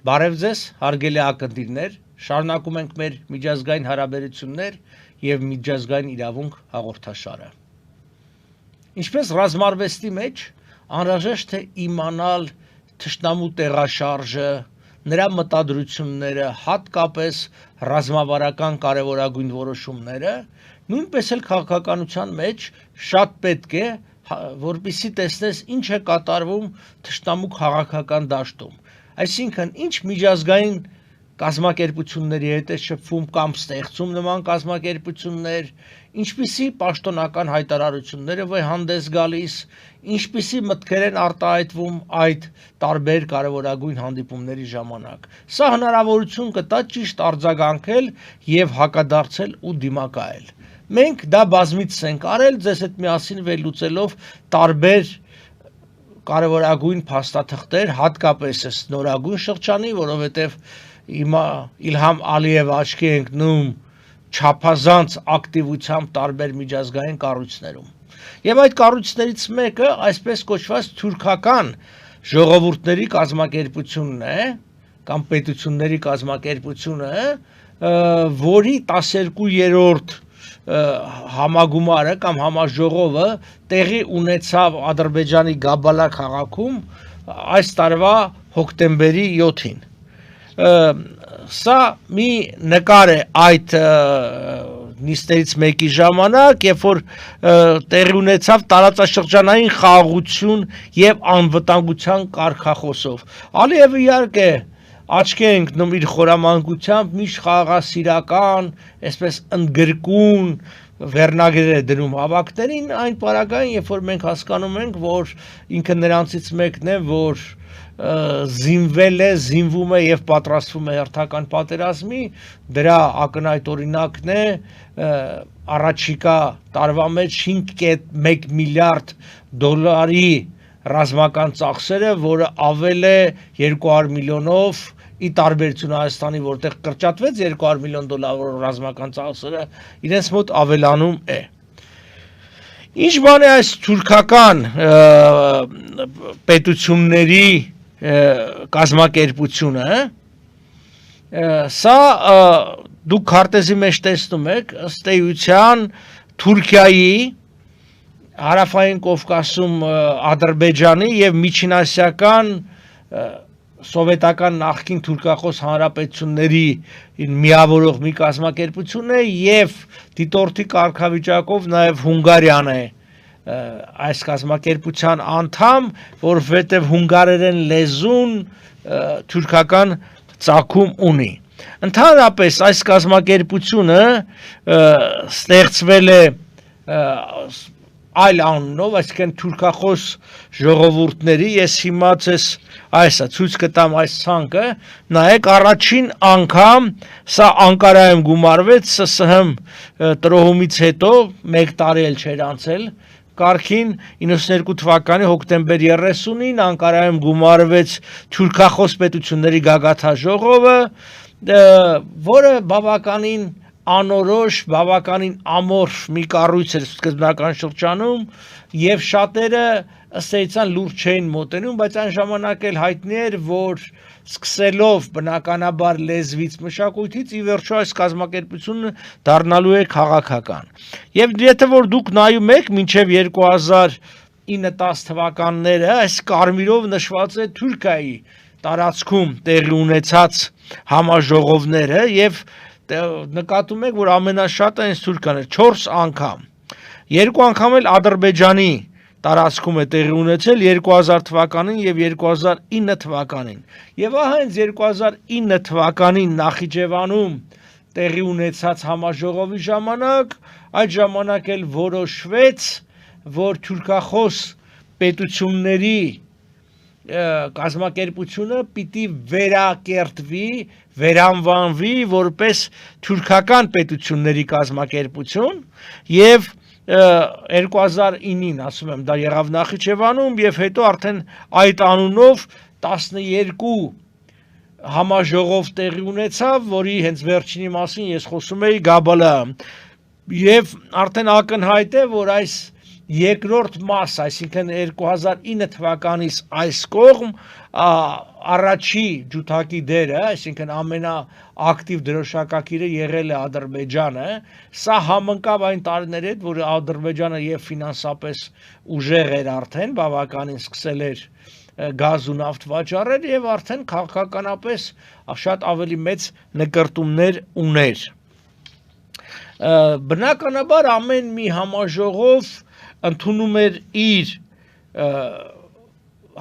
Բարև ձեզ, հարգելի ակնթիռներ, շարունակում ենք մեր միջազգային հարաբերություններ և միջազգային իրավունք հաղորդաշարը։ Ինչպես ռազմարվեստի մեջ անհրաժեշտ է իմանալ թշնամու տեղաշարժը, նրա մտադրությունները, հատկապես ռազմավարական կարևորագույն որոշումները, նույնպես էլ քաղաքականության մեջ շատ պետք է, որպեսզի տեսնես ինչ է կատարվում թշնամու քաղաքական դաշտում։ Այսինքն, ինչ միջազգային կազմակերպությունների հետ է շփվում կամ ստեղծում նման կազմակերպություններ, ինչպիսի պաշտոնական հայտարարությունները հանդես գալիս, ինչպիսի մտքեր են արտահայտվում այդ տարբեր կարևորագույն հանդիպումների ժամանակ։ Սա հնարավորություն կտա ճիշտ արձագանքել և հակադարձել ու դիմակայել։ Մենք դա բազմիցս ենք արել, ձեզ հետ միասին վերլուծելով տարբեր կարևորագույն փաստաթղթեր, հատկապես այս նորագույն շրջանի, որովհետև հիմա Իլհամ Ալիևը աչքի է ընկնում չափազանց ակտիվությամբ տարբեր միջազգային կառույցներում։ Եվ այդ կառույցներից մեկը այսպես կոչված թուրքական ժողովուրդների կազմակերպությունն է, կամ պետությունների կազմակերպությունը, որի 12-րդ համագումարը կամ համաժողովը տեղի ունեցավ Ադրբեջանի Գաբալա քաղաքում այս տարվա հոկտեմբերի 7-ին։ Սա մի նկար է այդ նիստերից մեկի ժամանակ, երբ որ տեղի ունեցավ տարածաշրջանային խաղաղություն և անվտանգության կարգախոսով։ Ալիևը իհարկե աչքի է ընկնում իր խորամանկությամբ, միշտ խաղաղասիրական, այսպես ընդգրկուն վերնագրեր է դնում հավաքներին, այն պարագային, երբ որ մենք հասկանում ենք, որ ինքը նրանցից մեկն է, որ զինվել է, զինվում է և պատրաստվում է հերթական պատերազմի, դրա ակնհայտ օրինակն է առաջիկա տարվա մեջ 5.1 միլիարդ դոլարի ռազմական ծախսերը, որը ավել է 200 միլիոնով, ի տարբերություն Հայաստանի, որտեղ կրճատվեց 200 միլիոն դոլարով ռազմական ծախսերը, իրենց մոտ ավելանում է։ Ինչ բան է այս թուրքական պետությունների կազմակերպությունը, սա դուք քարտեզի մեջ տեսնում եք, ըստ էության Թուրքիայի, Հարավային Կովկասում Ադրբեջանի և միջինասիական սովետական նախկին թուրքախոս հանրապետությունների միավորող մի կազմակերպություն է և դիտորդի կարգավիճակով նաև Հունգարիան է այս կազմակերպության անդամ, որովհետև հունգարերեն լեզուն թուրքական ծագում ունի։ Ընդհանրապես այս կազմակերպությունը ստեղծվել է այլ անունով, այսինքն թուրքախոս ժողովուրդների, ես հիմա ձեզ այսա ցույց կտամ այս ցանկը, նայեք առաջին անգամ սա Անկարայում գումարվեց ՍՍՀ տրոհումից հետո 1 տարի էլ չէր անցել կարգին 92 թվականի հոկտեմբեր 30-ին Անկարայում գումարվեց թուրքախոս պետությունների գագաթնաժողովը, որը բավականին անորոշ, բավականին ամորֆ մի կառույց էր սկզբնական շրջանում և շատերը ըստ էության լուրջ չէին մոտենում, բայց այն ժամանակ էլ հայտնի էր, որ սկսելով բնականաբար լեզվից, մշակույթից, ի վերջո այս կազմակերպությունը դառնալու է քաղաքական։ Եվ եթե որ դուք նայում եք մինչև 2009-10 թվականները, այս կարմիրով նշված է Թուրքիայի տարածքում տեղի ունեցած համաժողովները և նկատում եք, որ ամենաշատը հենց Թուրքիան է, 4 անգամ։ 2 անգամ էլ Ադրբեջանի տարածքում է տեղի ունեցել 2000 թվականին և 2009 թվականին։ Եվ ահա հենց 2009 թվականին Նախիջևանում տեղի ունեցած համաժողովի ժամանակ, այդ ժամանակ էլ որոշվեց, որ թուրքախոս պետությունների կազմակերպությունը պիտի վերակերտվի, վերանվանվի որպես թուրքական պետությունների կազմակերպություն և 2009-ին, ասում եմ, դա եղավ Նախիջևանում և հետո արդեն այդ անունով 12 համաժողով տեղի ունեցավ, որի հենց վերջինի մասին ես խոսում էի Գաբալայում։ Եվ արդեն ակնհայտ է, որ այս երկրորդ մաս, այսինքն 2009 թվականից այս կողմ առաջի ջութակի դերը, այսինքն ամենաակտիվ դրոշակակիրը եղել է Ադրբեջանը, սա համընկավ այն տարիների հետ, որ Ադրբեջանը եւ ֆինանսապես ուժեղ էր արդեն, բավականին սկսել էր գազ ու նավթ վաճառել եւ արդեն քաղաքականապես շատ ավելի մեծ նկրտումներ ուներ։ Բնականաբար ամեն մի համաժողով ընդունում էր իր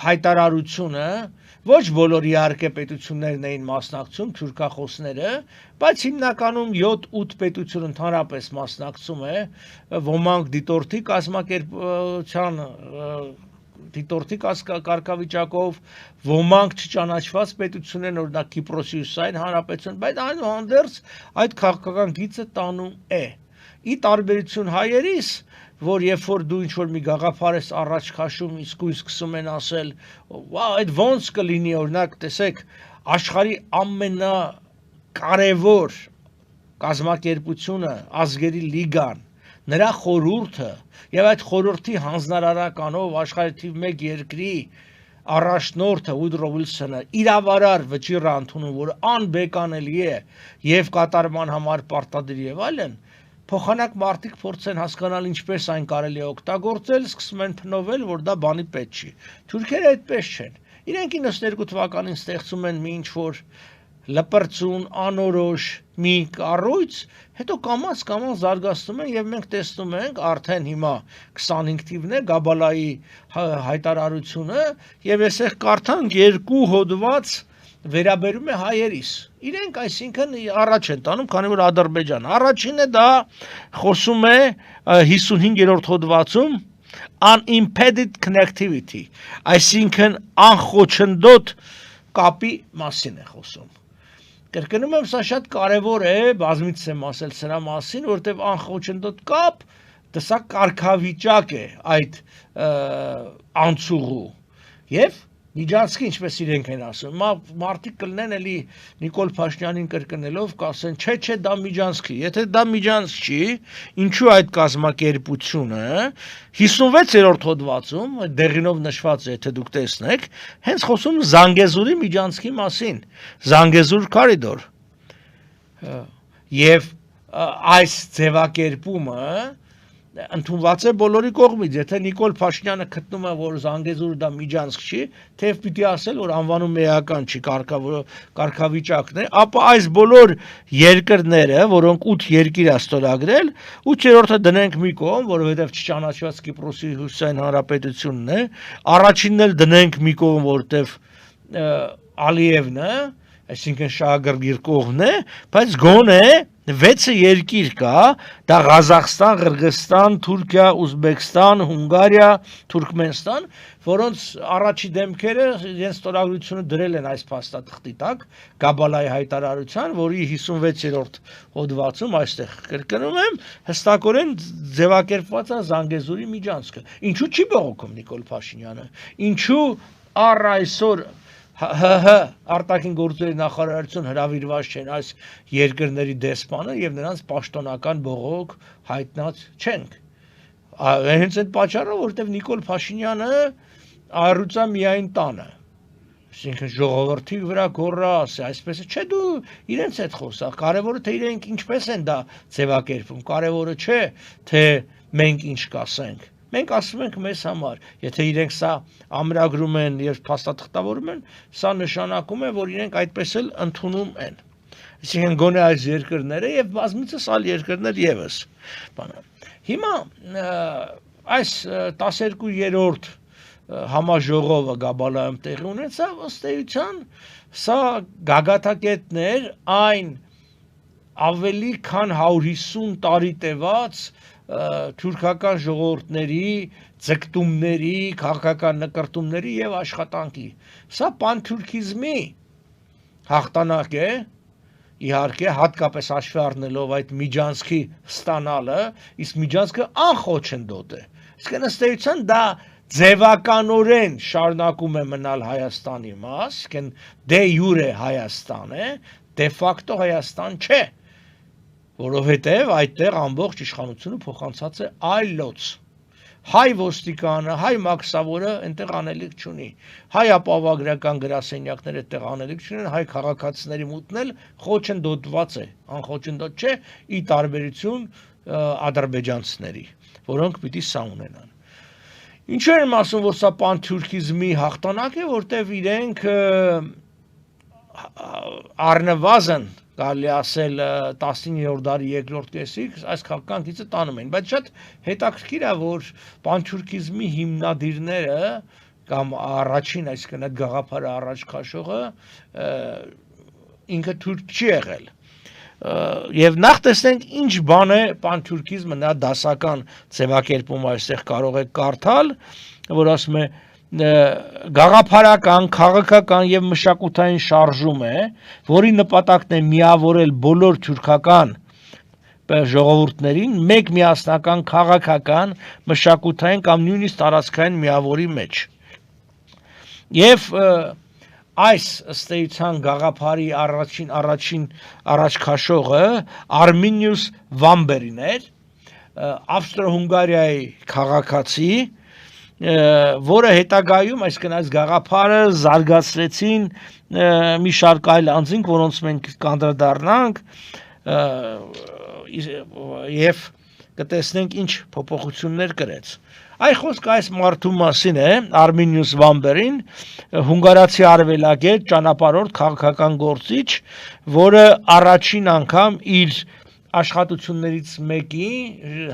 հայտարարությունը, ոչ բոլոր իհարկե պետություններն էին մասնակցում, թուրքախոսները, բայց հիմնականում 7-8 պետություն ընդհանրապես մասնակցում է, ոմանք դիտորդի կազմակերպության դիտորդի կարգավիճակով, ոմանք չճանաչված պետություն են, օրինակ Կիպրոսի Հյուսիսային Հանրապետություն, բայց այնուհանդերձ այդ քաղաքական գիծը տանում է։ Ի տարբերություն հայերիս, որ երբ որ դու ինչ-որ մի գաղափար ես առաջ քաշում, իսկույն սկսում են ասել, այդ ոնց կլինի, օրինակ, տեսեք, աշխարհի ամենակարևոր կազմակերպությունը, ազգերի լիգան, նրա խորհուրդը եւ այդ խորհրդի հանձնարարականով աշխարհի թիվ 1 երկրի առաջնորդը Ուդրո Վիլսոնը իրավարար վճիռ ընդունում, որ անբեկանելի է եւ կատարման համար պարտադիր եւ այլն, փոխանակ մարդիկ փորձեն հասկանալ ինչպես այն կարելի է օգտագործել, սկսում են փնովել, որ դա բանի պետք չի։ Թուրքերը այդպես չեն։ Իրենք 92 թվականին ստեղծում են մի ինչ-որ լպրծուն, անորոշ մի կառույց, հետո կամաց զարգացնում են եւ մենք տեսնում ենք արդեն հիմա 25 թիվն է Գաբալայի հայտարարությունը եւ այսեղ կարդանք 2 հոդված վերաբերում է հայերիս։ Իրենք այսինքն առաջ են տանում, քանի որ Ադրբեջան առաջինը դա խոսում է 55-րդ հոդվածում unimpeded connectivity, այսինքն անխոչնդոտ կապի մասին է խոսում։ Կրկնում եմ, սա շատ կարևոր է, բազմիցս եմ ասել սրա մասին, որտեղ անխոչնդոտ կապ, դա կարգավիճակ է այդ անցուղու եւ Միջանցքի, ինչպես իրենք են ասում, մարդիկ կլնեն էլի Նիկոլ Փաշինյանին կրկնելով կասեն, չէ, դա Միջանցքի, եթե դա Միջանցք չի, ինչու այդ կազմակերպությունը 56-րդ հոդվածում, դեղինով նշված է, եթե դուք տեսնեք, հենց խոսում Զանգեզուրի Միջանցքի մասին, Զանգեզուր կորիդոր։ Եվ այս ձևակերպումը ընդունված է բոլորի կողմից, եթե Նիկոլ Փաշինյանը գտնում է, որ Զանգեզուրը դա Միջանցք չի, թեև պիտի ասել, որ անվանում էական չի, կարգավիճակն է, ապա այս բոլոր երկրները, որոնք 8 երկիր է ստորագրել, 8-րդը դնենք մի կողմ, որովհետև չճանաչված Կիպրոսի Հյուսիսային Հանրապետությունն է, առաջինն էլ դնենք մի կողմ, որտեվ Ալիևն է, այսինքն շահագրգիռ կողմն է, բայց գոնե 6 երկիր կա, դա Ղազախստան, Ղրղստան, Թուրքիա, Ուզբեկստան, Հունգարիա, Թուրքմենստան, որոնց առաջի դեմքերը իրենց ստորագրությունը դրել են այս փաստաթղթի տակ, Գաբալայի հայտարարության, որի 56-րդ հոդվածում այստեղ կրկնում եմ, հստակորեն ձևակերպված է Զանգեզուրի միջանցքը։ Ինչու չի բողոքում Նիկոլ Փաշինյանը։ Ինչու առ այսօր արտաքին գործերի նախարարություն հրավիրված չեն այս երկրների դեսպանը եւ նրանց պաշտոնական բողոք հայտնած չենք։ Հենց այդ պատճառով, որտեվ Նիկոլ Փաշինյանը առուծա միայն տանը։ Այսինքն ժողովրդի վրա գոռա, ասի, այսպես է, չէ, դու իրենց հետ խոսա, կարևորը թե իրենք ինչպես են դա ձևակերպում, կարևորը չէ, թե մենք ինչ կասենք։ Մենք ասում ենք մեզ համար, եթե իրենք սա ամրագրում են եւ փաստաթղթավորում են, սա նշանակում է, որ իրենք այդպես էլ ընդունում են։ Այսինքն գոնե այս երկրները եւ բազմիցս այլ երկրներ եւս։ Հիմա այս 12-րդ համաժողովը Գաբալայում տեղի ունեցավ, ըստ էության, սա գագաթակետներ այն ավելի քան 150 տարի տևած թուրքական ժողովուրդների, ձգտումների, քաղաքական նկրտումների եւ աշխատանքի։ Սա պանթուրքիզմի հաղթանակ է, իհարկե, հատկապես հաշվի առնելով այդ Միջանցքի ստանալը, իսկ Միջանցքը անխոչնդոտ է։ Իսկ ըստ էության դա ձևականորեն շարունակում է մնալ Հայաստանի մաս, դե յուրե Հայաստան է, դե ֆակտո Հայաստան չէ, որովհետև այդտեղ ամբողջ իշխանությունը փոխանցած է այլոց, հայ ոստիկանը, հայ մաքսավորը այնտեղ անելիք չունի, հայ ապահովագրական գրասենյակները այդտեղ անելիք չունեն, հայ քաղաքացիների մուտն էլ խոչընդոտված է, անխոչընդոտ չէ, ի տարբերություն ադրբեջանցիների, որոնք պիտի սա ունենան։ Ինչու եմ ասում, որ սա պանթյուրքիզմի հաղթանակ է, որտեղ իրենք առնվազն կարելի ասել 19-րդ դարի երկրորդ կեսից այս քաղաքականքիցը տանում են, բայց շատ հետաքրքիր է, որ պանթյուրքիզմի հիմնադիրները կամ առաջին, այսինքն այդ գաղափարը առաջ քաշողը ինքը թուրք չի եղել։ Եվ նախ տեսնենք ինչ բան է պանթյուրքիզմը, նրա դասական ձևակերպումը այստեղ կարող եք կարդալ, որ ասում է գաղափարական, քաղաքական եւ մշակութային շարժում է, որի նպատակն է միավորել բոլոր թուրքական ժողովուրդներին մեկ միասնական քաղաքական, մշակութային կամ նույնիսկ տարածքային միավորի մեջ։ Եվ այս ըստ էության գաղափարի առաջ քաշողը Արմինիուս Վամբերին էր, Ավստրո-Հունգարիայի քաղաքացի, որը հետագայում այսինքն այս գաղափարը զարգացրեցին մի շարք այլ անձինք, որոնց մենք կանդրադառնանք եւ կտեսնենք ինչ փոփոխություններ կրեց։ Այ խոսքը այս մարդու մասին է, Արմինիուս Վամբերին, հունգարացի արևելագետ, ճանապարհորդ, քաղաքական գործիչ, որը առաջին անգամ իր աշխատություններից մեկի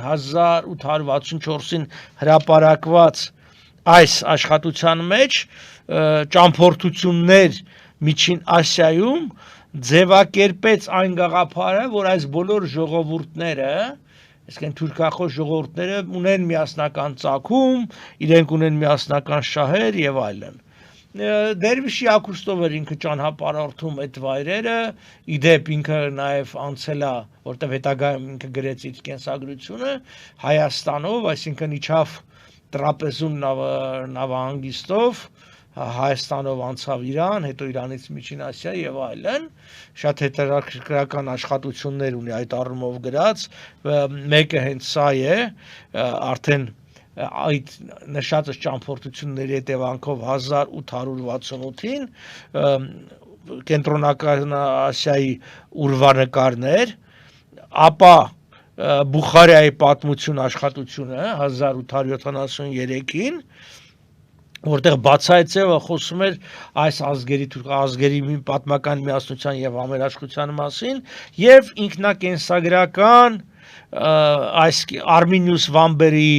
1864-ին հրապարակված այս աշխատության մեջ ճամփորդություններ Միջին Ասիայում ձևակերպեց այն գաղափարը, որ այս բոլոր ժողովուրդները, այսինքն թուրքախոս ժողովուրդները ունեն միասնական ծագում, իրենք ունեն միասնական շահեր եւ այլն։ Դերվիշի Ակուստով էր ինքը ճանապարհորդում այդ վայրերը, իդեպ ինքը նաև անցել է, որտեղ հետագայում ինքը գրեց իր կենսագրությունը Հայաստանով, այսինքն իջավ Տրապեզուն նավահանգիստով, Հայաստանով անցավ Իրան, հետո Իրանից Միջին Ասիա եւ այլն, շատ հետաքրքրական աշխատություններ ունի այդ առումով գրած, մեկը հենց սա է, արդեն այդ նշած ճամփորդությունների հետևանքով 1868-ին կենտրոնական Ասիայի ուրվանկարներ, ապա Բուխարիայի պատմություն աշխատությունը 1873-ին, որտեղ բացահայտվեց խոսում էր այս ազգերի պատմական միասնության եւ համերաշխության մասին եւ ինքնակենսագրական այս Արմինիուս Վամբերի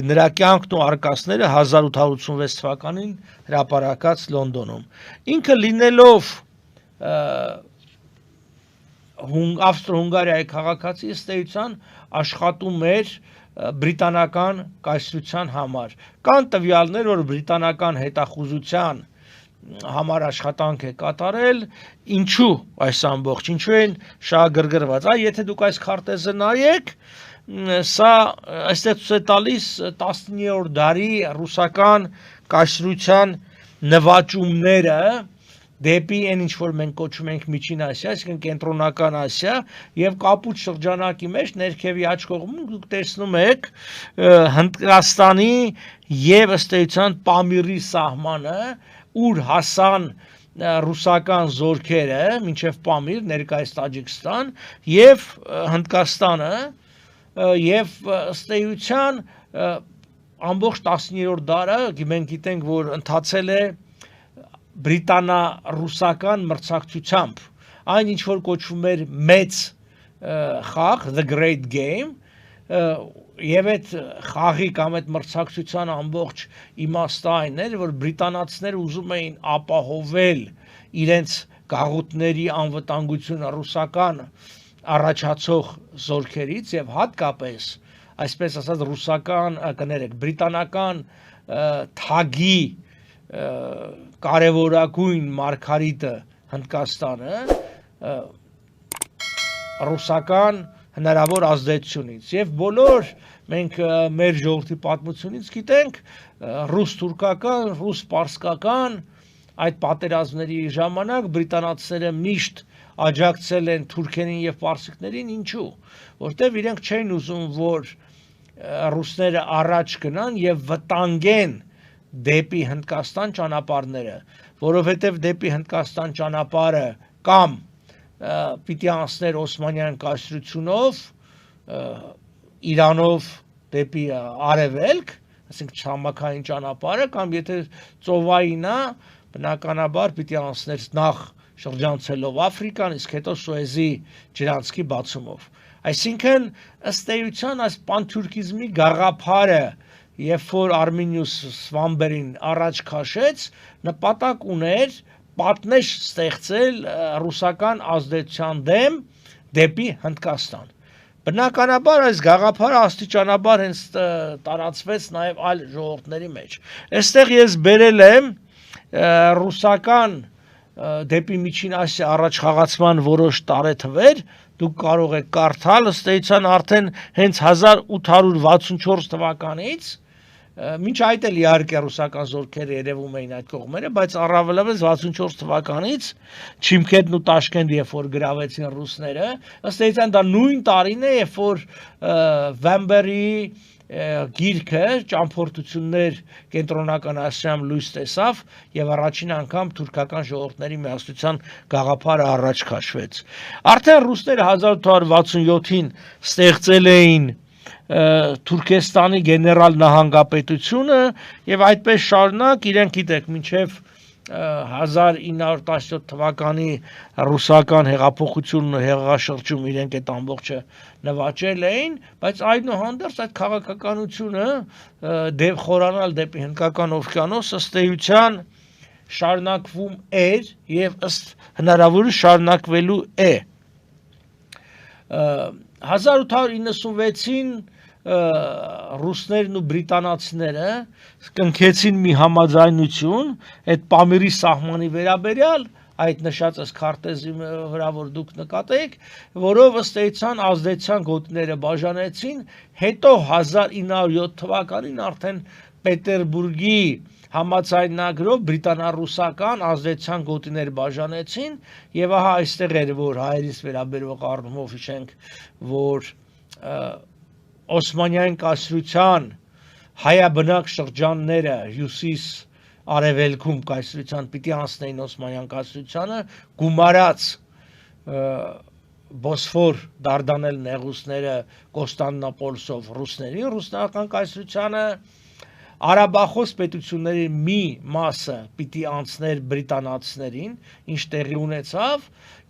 նրա կյանքն ու արկածները 1886 թվականին հրապարակած Լոնդոնում։ Ինքը լինելով Ավստրո-Հունգարիայի քաղաքացի, ըստ էության աշխատում էր բրիտանական կայսրության համար։ Կան տվյալներ, որ բրիտանական հետախուզության համար աշխատանք է կատարել, ինչու այս ամբողջ, ինչու են շահագրգռված։ Եթե դուք այս քարտեզը նայեք, սա այստեղ ցույց է տալիս 19-րդ դարի ռուսական կայսրության նվաճումները դեպի այն ինչ որ մենք կոչում ենք Միջին Ասիա, այսինքն կենտրոնական Ասիա, եւ կապույտ շրջանակի մեջ ներքևի աջ կողմում դուք տեսնում եք Հնդկաստանի եւ ըստ էության Պամիրի սահմանը, ուր հասան ռուսական զորքերը մինչև Պամիր, ներկայիս Տաջիկստան եւ Հնդկաստանը, եւ ըստ էության ամբողջ 19-րդ դարը մենք գիտենք, որ ընթացել է բրիտանա-ռուսական մրցակցությամբ, այն ինչ որ կոչվում էր մեծ խաղ, The Great Game, եւ այդ խաղի կամ այդ մրցակցության ամբողջ իմաստը այն էր, որ բրիտանացիները ուզում էին ապահովել իրենց գաղութների անվտանգությունը ռուսական առաջացող զորքերից եւ հատկապես, այսպես ասած, ռուսական, բրիտանական թագի կարևորագույն մարգարիտը Հնդկաստանը ռուսական հնարավոր ազդեցությունից եւ բոլոր մենք մեր ժողովրդի պատմությունից գիտենք ռուս-թուրքական, ռուս-պարսկական այդ պատերազմների ժամանակ բրիտանացիները միշտ աջակցել են թուրքերին եւ պարսիկներին, ինչու, որտեւ իրենք չէին ուզում, որ ռուսները առաջ գնան եւ վտանգեն դեպի Հնդկաստան ճանապարհները, որովհետեւ դեպի Հնդկաստան ճանապարհը կամ պիտի անցներ Օսմանյան կայսրությունով, Իրանով դեպի արևելք, ասենք ցամաքային ճանապարհը, կամ եթե ծովային է, բնականաբար պիտի անցներ նախ շրջանցելով Աֆրիկան, իսկ հետո Սուեզի ջրանցքի բացումով։ Այսինքն ըստ էության այս պանթյուրքիզմի գաղափարը, երբ որ Արմինիուս Սվամբերին առաջ քաշեց, նպատակ ուներ պատնեշ ստեղծել ռուսական ազդեցության դեմ դեպի Հնդկաստան։ Բնականաբար այս գաղափարը աստիճանաբար հենց տարածվեց նաև այլ ժողովուրդների մեջ։ Այստեղ ես բերել եմ ռուսական դեպի Միջին Ասիա առաջխաղացման որոշ տարեթվեր, դուք կարող եք կարդալ, ըստ էության արդեն հենց 1864 թվականից, մինչ այդ էլ իհարկե ռուսական զորքերը երևում էին այդ կողմերը, բայց առավելապես 64 թվականից Չիմքեդն ու Տաշկենտ, երբ որ գրավեցին ռուսները, ըստ էության դա նույն տարին է, երբ որ Վեմբերի գիրքը ճամփորդություններ կենտրոնական Ասիայում լույս տեսավ եւ առաջին անգամ թուրքական ժողովուրդների միասնության գաղափարը առաջ քաշվեց։ Արդեն ռուսները 1867-ին ստեղծել էին Թուրքեստանի գեներալ նահանգապետությունը եւ այդպես շարունակ իրենք գիտեք մինչեւ 1917 թվականի ռուսական հեղափոխությունն ու հեղաշրջում իրենք այդ ամբողջը նվաճել էին, բայց այնուհանդերձ այդ քաղաքականությունը խորանալ դեպի Հնդկական օվկիանոս ըստ էության շարունակվում էր եւ ըստ հնարավորի շարունակվելու է։ 1896-ին ռուսներն ու բրիտանացիները կնքեցին մի համաձայնություն այդ Պամիրի սահմանի վերաբերյալ, այդ նշածս քարտեզի վրա որ դուք նկատեք, որով ըստ էության ազդեցության գոտիները բաժանեցին, հետո 1907 թվականին արդեն Պետերբուրգի համաձայնագրով բրիտանա-ռուսական ազդեցության գոտիներ բաժանեցին եւ ահա այստեղ էր որ հայերից վերաբերող առումով հիշենք, որ Օսմանյան կայսրության հայաբնակ շրջանները հյուսիս արևելքում կայսրության պիտի անցնեին Օսմանյան կայսրությանը, գումարած Բոսֆոր Դարդանել նեղուցները Կոստանդնուպոլսով ռուսներին, ռուսական կայսրությանը Արաբախոս պետությունների մի մասը պիտի անցներ բրիտանացիներին, ինչ տեղի ունեցավ,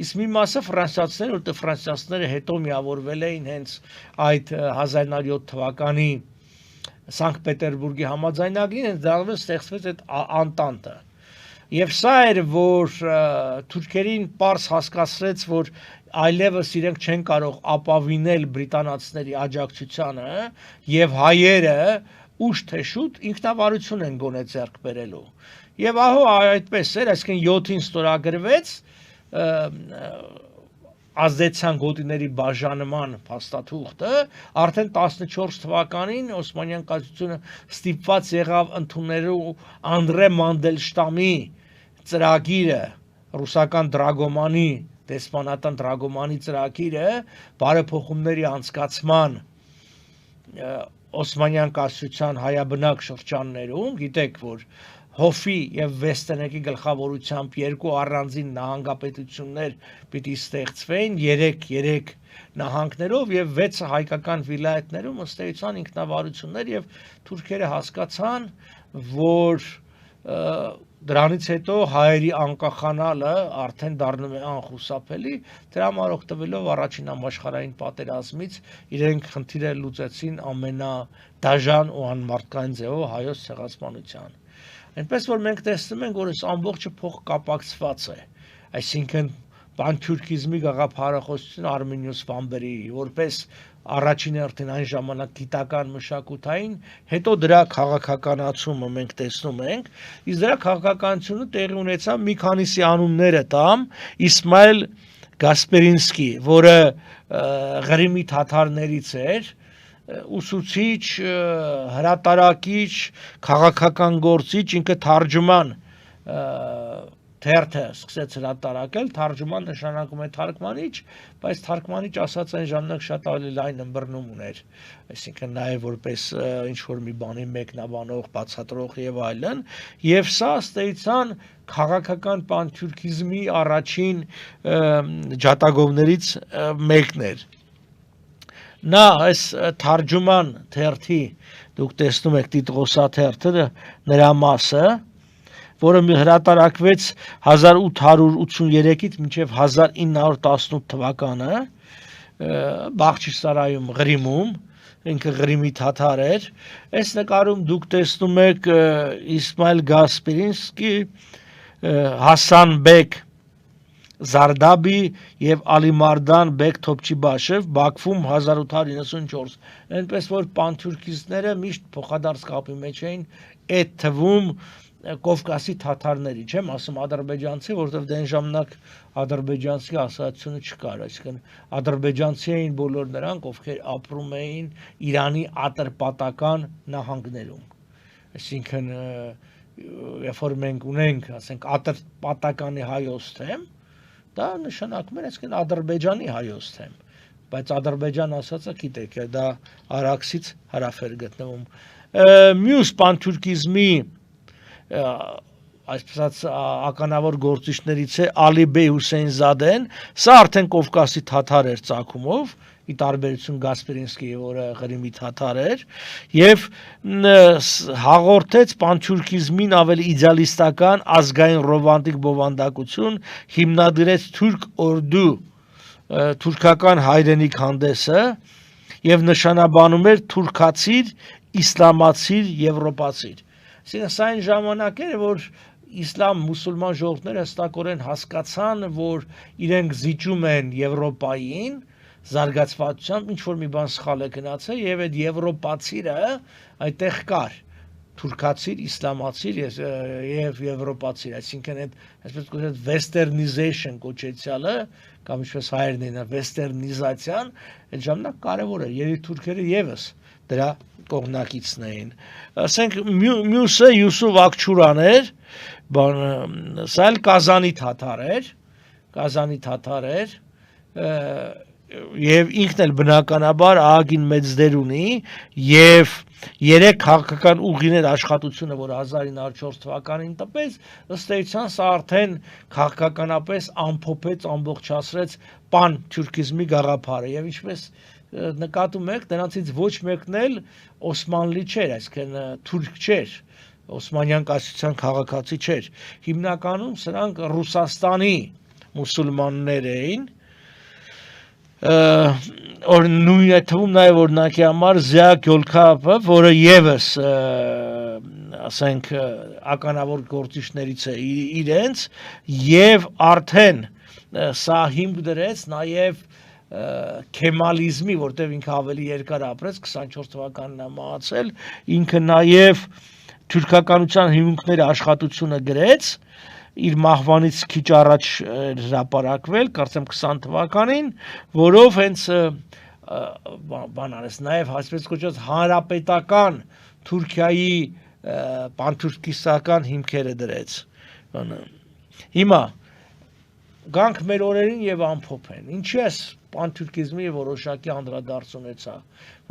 իսկ մի մասը ֆրանսիացիներ, որտեղ ֆրանսիացիները հետո միավորվել էին հենց այդ 1907 թվականի Սանկտ Պետերբուրգի համաձայնագրին, հենց դրանով ստեղծվեց այդ անտանտը։ Եվ սա էր, որ թուրքերին պարզ հասկացրեց, որ այլևս իրենք չեն կարող ապավինել բրիտանացիների աջակցությանը եւ հայերը ուշ թե շուտ ինքնավարություն են գոնե ձեռք բերելու։ Եվ ահա այդպես էր, այսինքն 7-ին ստորագրվեց ազդեցության գոտիների բաժանման փաստաթուղթը, արդեն 14 թվականին Օսմանյան կայսրությունը ստիպված եղավ ընդունելու Անդրե Մանդելշտամի ծրագիրը, ռուսական դրագոմանի, դեսպանատան դրագոմանի ծրագիրը բարեփոխումների անցկացման Օսմանյան կայսրության հայաբնակ շրջաններում, գիտեք, որ Հոֆի եւ Վեստենեկի գլխավորությամբ երկու առանձին նահանգապետություններ պիտի ստեղծվեին 3 նահանգներով եւ 6 հայկական վիլայեթներում ըստ էության ինքնավարություններ եւ թուրքերը հասկացան, որ դրանից հետո հայերի անկախանալը արդեն դառնում է անխուսափելի, դրա համար օգտվելով առաջին համաշխարհային պատերազմից իրենք խնդիրը լուծեցին ամենադաժան ու անմարդկային ձևով հայոց ցեղասպանության։ Այնպես որ մենք տեսնում ենք, որ այս ամբողջը փոխկապակցված է, այսինքն պանթյուրքիզմի գաղափարախոսություն Արմինիուս Սվամբերի որպես առաջին հերթին այն ժամանակ գիտական մշակութային, հետո դրա քաղաքականացումը մենք տեսնում ենք, իսկ դրա քաղաքականությունը տեղի ունեցավ մի քանիսի անունները տամ, Իսմայել Գասպերինսկի, որը Ղրիմի թաթարներից էր, ուսուցիչ, հրատարակիչ, քաղաքական գործիչ, ինքը թարգման թերթը սկսեց հրատարակել, թարգման նշանակում է թարգմանիչ, բայց թարգմանիչ ասած այն ժամանակ շատ ավելի լայն ըմբռնում ուներ, այսինքն նաև որպես ինչ-որ մի բանի մեկնաբանող, բացատրող եւ այլն, եւ սա ըստ էության քաղաքական պանթյուրքիզմի առաջին ջատագովներից մեկն էր։ Նա այս թարգման թերթի, դուք տեսնում եք տիտղոսաթերթը, նրա մասը, որը հրատարակվեց 1883-ից մինչև 1918 թվականը Բախչիսարայում Ղրիմում, ինքը Ղրիմի թաթար էր, այս նկարում դուք տեսնում եք Իսմայել Գասպերինսկի, Հասան բեկ Զարդաբի եւ Ալիմարդան բեկ Թոփչիբաշև Բաքվում 1894, այնպես որ պանթյուրքիստները միշտ փոխադարձ կապի մեջ էին այդ թվում Կովկասի թաթարների, չեմ ասում ադրբեջանցի, որովհետև դեն ժամանակ ադրբեջանցի ասացությունը չկար, այսինքն ադրբեջանցի էին բոլոր նրանք, ովքեր ապրում էին Իրանի ատրպատական նահանգներում, այսինքն երբ որ մենք ունենք, ասենք ատրպատականի հայոց թեմ, դա նշանակում է այսինքն Ադրբեջանի հայոց թեմ, բայց Ադրբեջան ասածը գիտեք, դա Արաքսից հարավ էր գտնվում։ Մյուս պանթյուրքիզմի այսպես ականավոր գործիչներից է Ալիբեյ Հուսեյնզադեն, սա արդեն Կովկասի թաթար էր ծագումով, ի տարբերություն Գասպերինսկի, որը Ղրիմի թաթար էր, եւ հաղորդեց պանթյուրքիզմին ավելի իդեալիստական ազգային ռոմանտիկ բովանդակություն, հիմնադրեց թուրք օրդու թուրքական հայրենիք հանդեսը եւ նշանաբանում էր թուրքացիր, իսլամացիր, եվրոպացիր։ Սա այն ժամանակ էր, որ իսլամ մուսուլման ժողովուրդները հստակորեն հասկացան, որ իրենք զիջում են Եվրոպային, զարգացվածությամբ ինչ-որ մի բան սխալ է գնացել եւ այդ եվրոպացիրը այդտեղ կար, թուրքացիր, իսլամացիր եւ եվրոպացիր, այսինքն այդ այսպես կոչված westernization կոչեցյալը կամ ինչպես հայերն են westernization, այդ ժամանակ կարեւոր է, երբ թուրքերը եւս դրա կողմնակիցն էին։ Ասենք մյուսը Յուսուֆ Ակչուրան էր, սա էլ Կազանի թաթար էր, եւ ինքն էլ բնականաբար ահագին մեծ դեր ունի եւ 3 քաղաքական ուղիներ աշխատությունը, որ 1904 թվականին տպեց, ըստ էության սա արդեն քաղաքականապես ամփոփեց, ամբողջացրեց պանթյուրքիզմի գաղափարը եւ ինչպես նկատում եք, նրանցից ոչ մեկն էլ օսմանլի չէր, այսինքն թուրք չէր, Օսմանյան կայսրության քաղաքացի չէր։ Հիմնականում սրանք Ռուսաստանի մուսուլմաններ էին, նույն թվում նաև օրինակի համար Զիա Գյոլքապը, որը եւս ասենք ականավոր գործիչներից է իրենց եւ արդեն սա հիմք դրեց նաև քեմալիզմի, որտեղ ինքը ավելի երկար ապրեց, 24 թվականին է մահացել, ինքը նաև թուրքականության հիմունքների աշխատությունը գրեց, իր մահվանից քիչ առաջ հրապարակվել, կարծեմ 20 թվականին, որով հենց բան արեց, նաև այսպես կոչված հանրապետական Թուրքիայի պանթյուրքիստական հիմքերը դրեց։ Հիմա գանք մեր օրերին եւ ամփոփեն։ Ինչի է պանթյուրքիզմի որոշակի անդրադարձ ունեցա,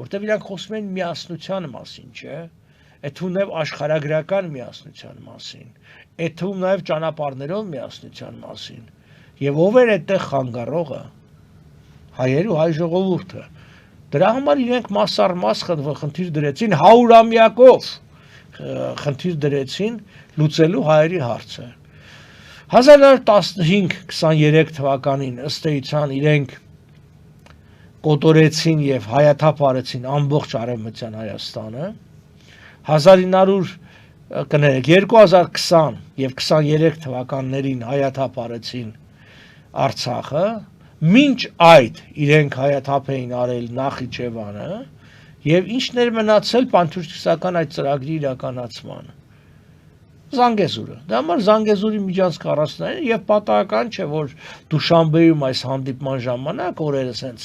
որտեղ իրանք խոսում են միասնության մասին, չէ՞։ Այդ թվում նաև աշխարհագրական միասնության մասին, այդ թվում նաև ճանապարհներով միասնության մասին։ Եվ ով էր այդտեղ խանգարողը։ Հայերը ու հայ ժողովուրդը։ Դրա համար իրենք մաս առ մաս խնդիր դրեցին 100-ամյակով, խնդիր դրեցին լուծելու հայերի հարցը։ 1915-23 թվականին ըստ էության իրենք կոտորեցին եւ հայաթափ արեցին ամբողջ արևմտյան Հայաստանը, 2020 եւ 23 թվականներին հայաթափ արեցին Արցախը, մինչ այդ իրենք հայաթափ էին արել Նախիջևանը եւ ինչն էր մնացել պանթյուրքիստական այդ ծրագրի իրականացմանը։ Զանգեզուրը։ Դա համար Զանգեզուրի միջանցք առանցնային եւ պատահական չէ, որ Դուշանբեում այս հանդիպման ժամանակ օրերս հենց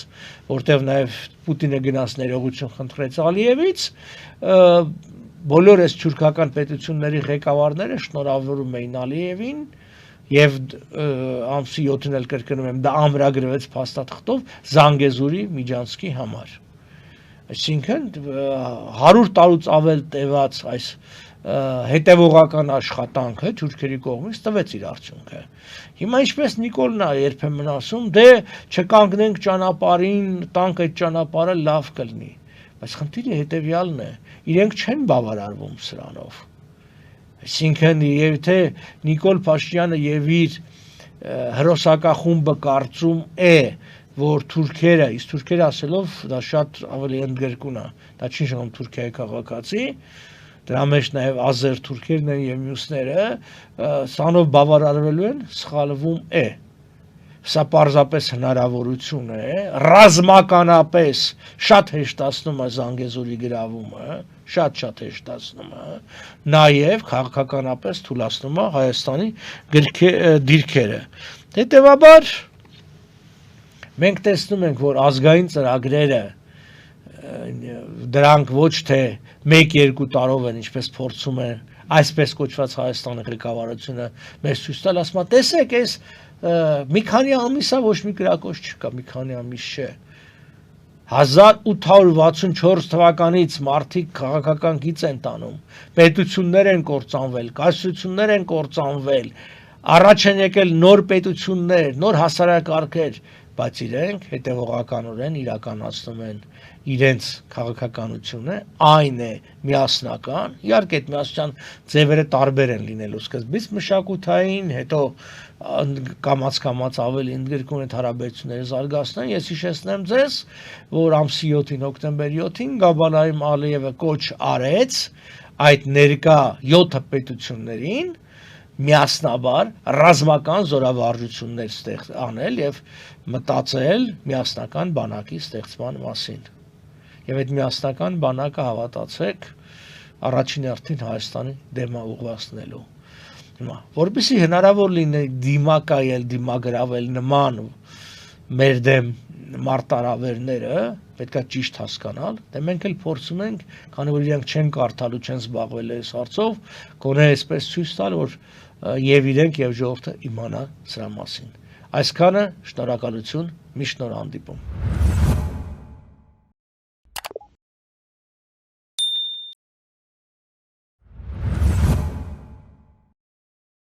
որտեղ նաեւ Պուտինը գնաց ներողություն խնդրեց Ալիևից, բոլոր այս թուրքական պետությունների ղեկավարները շնորհավորում էին Ալիևին եւ ամսի 7-ին էլ կրկնում եմ, դա ամրագրվեց փաստաթղթով Զանգեզուրի Միջանցքի համար։ Այսինքն 100 տարուց ավել տևած այս հետևողական աշխատանքը թուրքերի կողմից տվեց իր արդյունքը։ Հիմա ինչպես Նիկոլն է երբեմն ասում, դե չկանգնենք ճանապարհին, տանք այդ ճանապարհը լավ կլինի, բայց խնդիրը հետևյալն է, իրենք չեն բավարարվում սրանով։ Այսինքն եթե Նիկոլ Փաշինյանը եւ իր հրոսակախումբը կարծում է, որ թուրքերը, իսկ թուրքերը ասելով դա շատ ավելի ընդգրկուն է, դա չի շփում Թուրքիայի քաղաքացի, դրա մեջ նաև ազեր թուրքերն են եւ մյուսները, սրանով բավարարվելու են, սխալվում է։ Սա պարզապես հնարավորություն է, ռազմականապես շատ հեշտացնում է Զանգեզուրի գրավումը, շատ հեշտացնում է, նաև քաղաքականապես թուլացնում է Հայաստանի դիրքերը։ Հետևաբար մենք տեսնում ենք, որ ազգային ծրագրերը դրանք ոչ թե 1-2 տարով են, ինչպես փորձում է այսպես կոչված Հայաստանի ղեկավարությունը մեզ ցույց տալ, ասում է, տեսեք, այս մի քանի ամիսա ոչ մի գրակոչ չկա, մի քանի ամիս չէ։ 1864 թվականից մարդիկ քաղաքական գիծ են տանում, պետություններ են կործանվել, կայսրություններ են կործանվել, առաջ են եկել նոր պետություններ, նոր հասարակարգեր, բայց իրենք հետևողականորեն իրականացնում են իրենց քաղաքականությունը, այն է միասնական, իհարկե այդ միասնության ձևերը տարբեր են լինելու, սկզբից մշակութային, հետո կամաց ավելի ընդգրկուն այդ հարաբերությունները զարգացնեն, ես հիշեցնեմ ձեզ, որ ամսի 7-ին, հոկտեմբերի 7-ին Գաբալայիմ Ալիևը կոչ արեց այդ ներկա 7 պետություններին միասնաբար ռազմական զորավարժություններ անել եւ մտածել միասնական բանակի ստեղծման մասին։ Եվ այդ միասնական բանակը, հավատացեք, առաջին հերթին Հայաստանի դեմ ուղղվածնելու։ Հիմա, որպեսզի հնարավոր լինի դիմակայել, դիմագրավել նման մեր դեմ մարտահրավերները, պետք է ճիշտ հասկանալ, դե մենք էլ փորձում ենք, քանի որ իրենք չեն կարդալու, չեն զբաղվել այս հարցով, գոնե այսպես ցույց տալ, որ եւ իրենք եւ ժողովուրդը իմանա սրա մասին։ Այսքանը, շնորհակալություն, մի շնորհանդիպում։